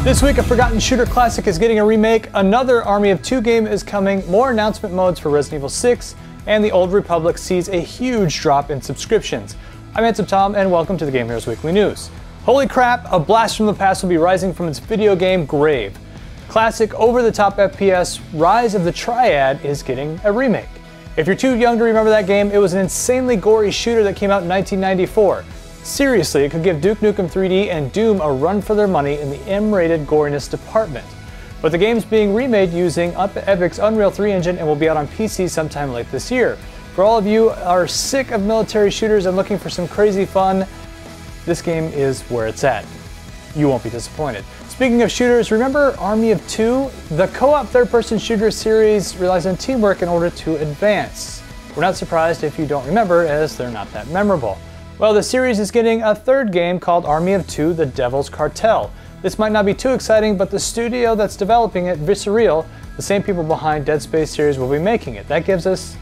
This week, a forgotten shooter classic is getting a remake, another Army of Two game is coming, more announcement modes for Resident Evil 6, and the Old Republic sees a huge drop in subscriptions. I'm Handsome Tom, and welcome to the Game Heroes Weekly News. Holy crap, a blast from the past will be rising from its video game grave. Classic over-the-top FPS Rise of the Triad is getting a remake. If you're too young to remember that game, it was an insanely gory shooter that came out in 1994. Seriously, it could give Duke Nukem 3D and Doom a run for their money in the M-rated goriness department. But the game's being remade using Epic's Unreal 3 engine and will be out on PC sometime late this year. For all of you who are sick of military shooters and looking for some crazy fun, this game is where it's at. You won't be disappointed. Speaking of shooters, remember Army of Two? The co-op third-person shooter series relies on teamwork in order to advance. We're not surprised if you don't remember, as they're not that memorable. Well, the series is getting a third game called Army of Two: The Devil's Cartel. This might not be too exciting, but the studio that's developing it, Visceral, the same people behind Dead Space series, will be making it. That gives us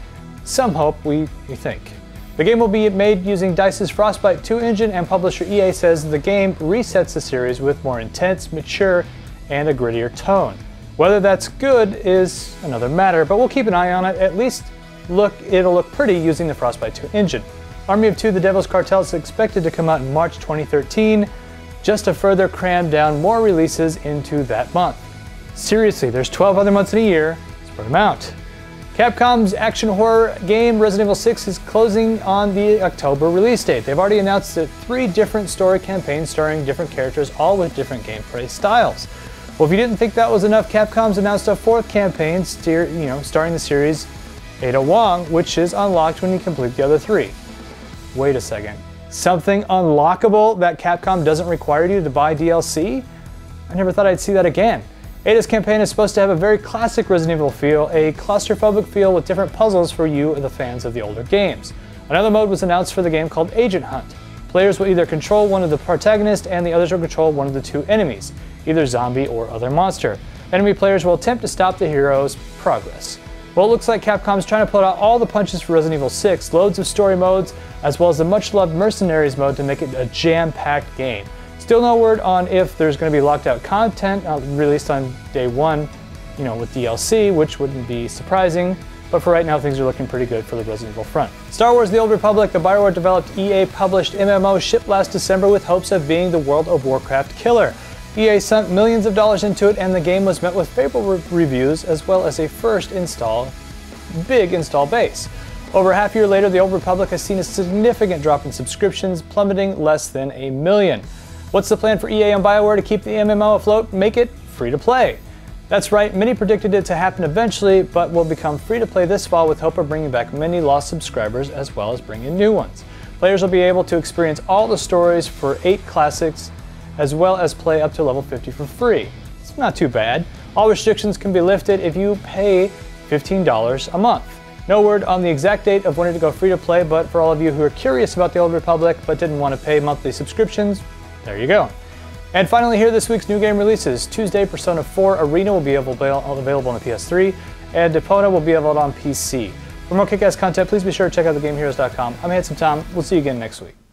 some hope, we think. The game will be made using DICE's Frostbite 2 engine, and publisher EA says the game resets the series with more intense, mature, and a grittier tone. Whether that's good is another matter, but we'll keep an eye on it. At least it'll look pretty using the Frostbite 2 engine. Army of Two: The Devil's Cartel is expected to come out in March 2013, just to further cram down more releases into that month. Seriously, there's 12 other months in a year, spread them out. Capcom's action horror game Resident Evil 6 is closing on the October release date. They've already announced that 3 different story campaigns starring different characters, all with different gameplay styles. Well, if you didn't think that was enough, Capcom's announced a 4th campaign starring the series Ada Wong, which is unlocked when you complete the other 3. Wait a second. Something unlockable that Capcom doesn't require you to buy DLC? I never thought I'd see that again. Ada's campaign is supposed to have a very classic Resident Evil feel, a claustrophobic feel with different puzzles for you, the fans of the older games. Another mode was announced for the game called Agent Hunt. Players will either control one of the protagonists and the others will control one of the 2 enemies, either zombie or other monster. Enemy players will attempt to stop the hero's progress. Well, it looks like Capcom's trying to put out all the punches for Resident Evil 6, loads of story modes, as well as the much-loved Mercenaries mode to make it a jam-packed game. Still no word on if there's going to be locked-out content released on day 1, with DLC, which wouldn't be surprising, but for right now things are looking pretty good for the Resident Evil front. Star Wars: The Old Republic, the BioWare-developed EA-published MMO, shipped last December with hopes of being the World of Warcraft killer. EA sunk millions of dollars into it, and the game was met with favorable reviews as well as a big install base. Over a half year later, The Old Republic has seen a significant drop in subscriptions, plummeting less than 1 million. What's the plan for EA and BioWare to keep the MMO afloat? Make it free to play. That's right, many predicted it to happen eventually, but will become free to play this fall with hope of bringing back many lost subscribers as well as bringing new ones. Players will be able to experience all the stories for 8 classics, as well as play up to level 50 for free. It's not too bad. All restrictions can be lifted if you pay $15 a month. No word on the exact date of when it will go free to play, but for all of you who are curious about the Old Republic but didn't want to pay monthly subscriptions, there you go. And finally, here are this week's new game releases. Tuesday, Persona 4 Arena will be available on the PS3, and Epona will be available on PC. For more kick-ass content, please be sure to check out thegameheroes.com. I'm Handsome Tom. We'll see you again next week.